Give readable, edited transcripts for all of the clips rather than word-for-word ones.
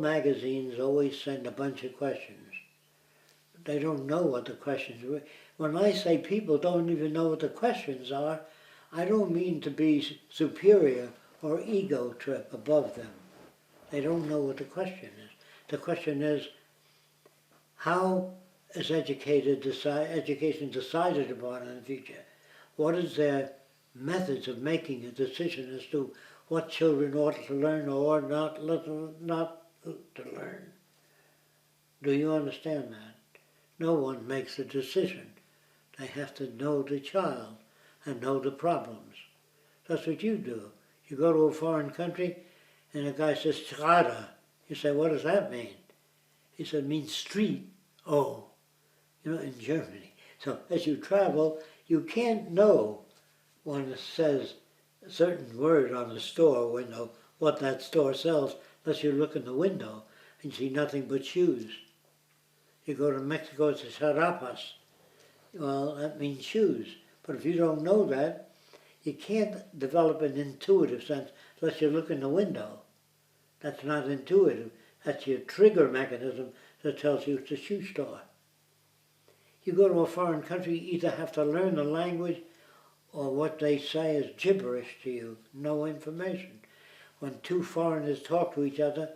magazines always send a bunch of questions. They don't know what the questions are. When I say people don't even know what the questions are, I don't mean to be superior or ego trip above them. They don't know what the question is. The question is, how is education decided upon in the future? What is their methods of making a decision as to what children ought to learn or not to learn? Do you understand that? No one makes a decision. They have to know the child and know the problems. That's what you do. You go to a foreign country and a guy says, Strada. You say, what does that mean? He said, it means street. Oh, in Germany. So as you travel, you can't know when it says a certain word on the store window, what that store sells, unless you look in the window and see nothing but shoes. You go to Mexico, it's charapas. Well, that means shoes. But if you don't know that, you can't develop an intuitive sense unless you look in the window. That's not intuitive. That's your trigger mechanism that tells you it's a shoe store. You go to a foreign country, you either have to learn the language or what they say is gibberish to you, no information. When two foreigners talk to each other,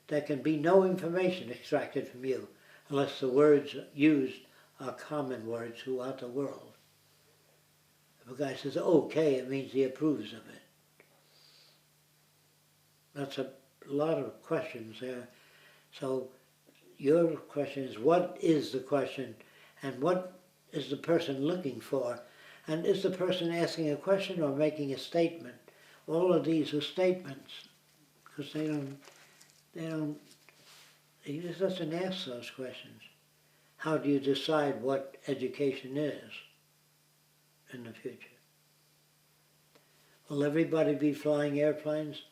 there can be no information extracted from you unless the words used are common words throughout the world. If a guy says, okay, it means he approves of it. That's a lot of questions there. So your question is, what is the question and what is the person looking for? And is the person asking a question or making a statement? All of these are statements because he just doesn't ask those questions. How do you decide what education is in the future? Will everybody be flying airplanes?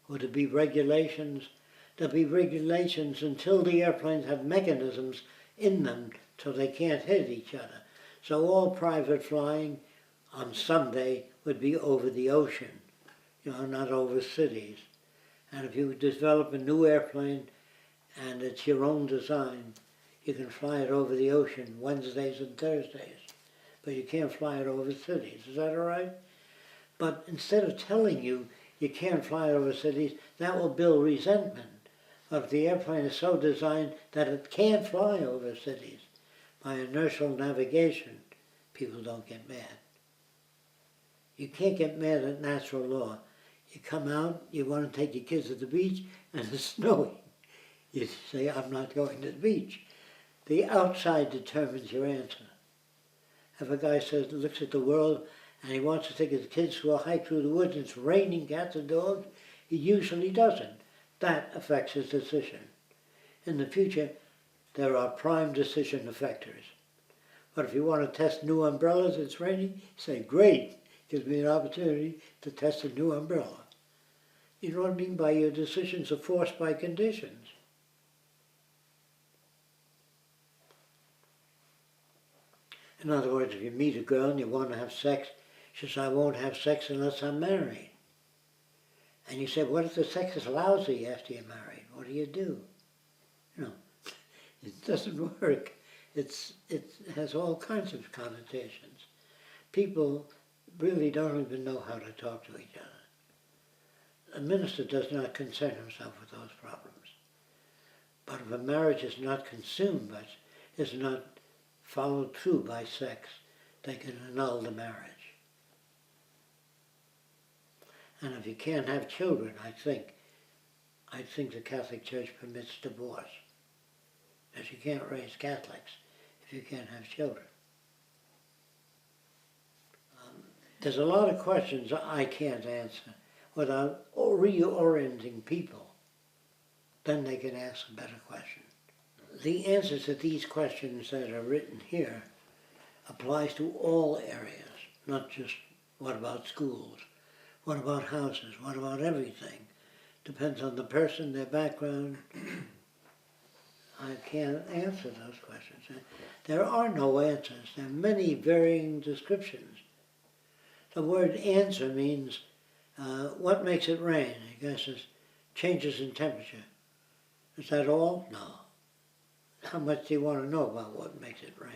Will there be regulations? There'll be regulations until the airplanes have mechanisms in them so they can't hit each other. So all private flying on Sunday would be over the ocean, not over cities. And if you develop a new airplane and it's your own design, you can fly it over the ocean Wednesdays and Thursdays, but you can't fly it over cities. Is that all right? But instead of telling you you can't fly over cities, that will build resentment. But if the airplane is so designed that it can't fly over cities by inertial navigation, people don't get mad. You can't get mad at natural law. You come out, you want to take your kids to the beach, and it's snowing. You say, I'm not going to the beach. The outside determines your answer. If a guy looks at the world and he wants to take his kids for a hike through the woods and it's raining cats and dogs, he usually doesn't. That affects his decision. In the future, there are prime decision effectors. But if you want to test new umbrellas, it's raining, you say, great, gives me an opportunity to test a new umbrella. You know what I mean by your decisions are forced by conditions. In other words, if you meet a girl and you want to have sex, she says, I won't have sex unless I'm married. And you say, what if the sex is lousy after you're married? What do? It doesn't work. It has all kinds of connotations. People really don't even know how to talk to each other. A minister does not concern himself with those problems. But if a marriage is not consumed, but is not followed through by sex, they can annul the marriage. And if you can't have children, I think the Catholic Church permits divorce. Because you can't raise Catholics if you can't have children. There's a lot of questions I can't answer without reorienting people. Then they can ask a better question. The answers to these questions that are written here applies to all areas, not just what about schools, what about houses, what about everything. Depends on the person, their background. I can't answer those questions. There are no answers. There are many varying descriptions. The word answer means what makes it rain? I guess it changes in temperature. Is that all? No. How much do you want to know about what makes it rain?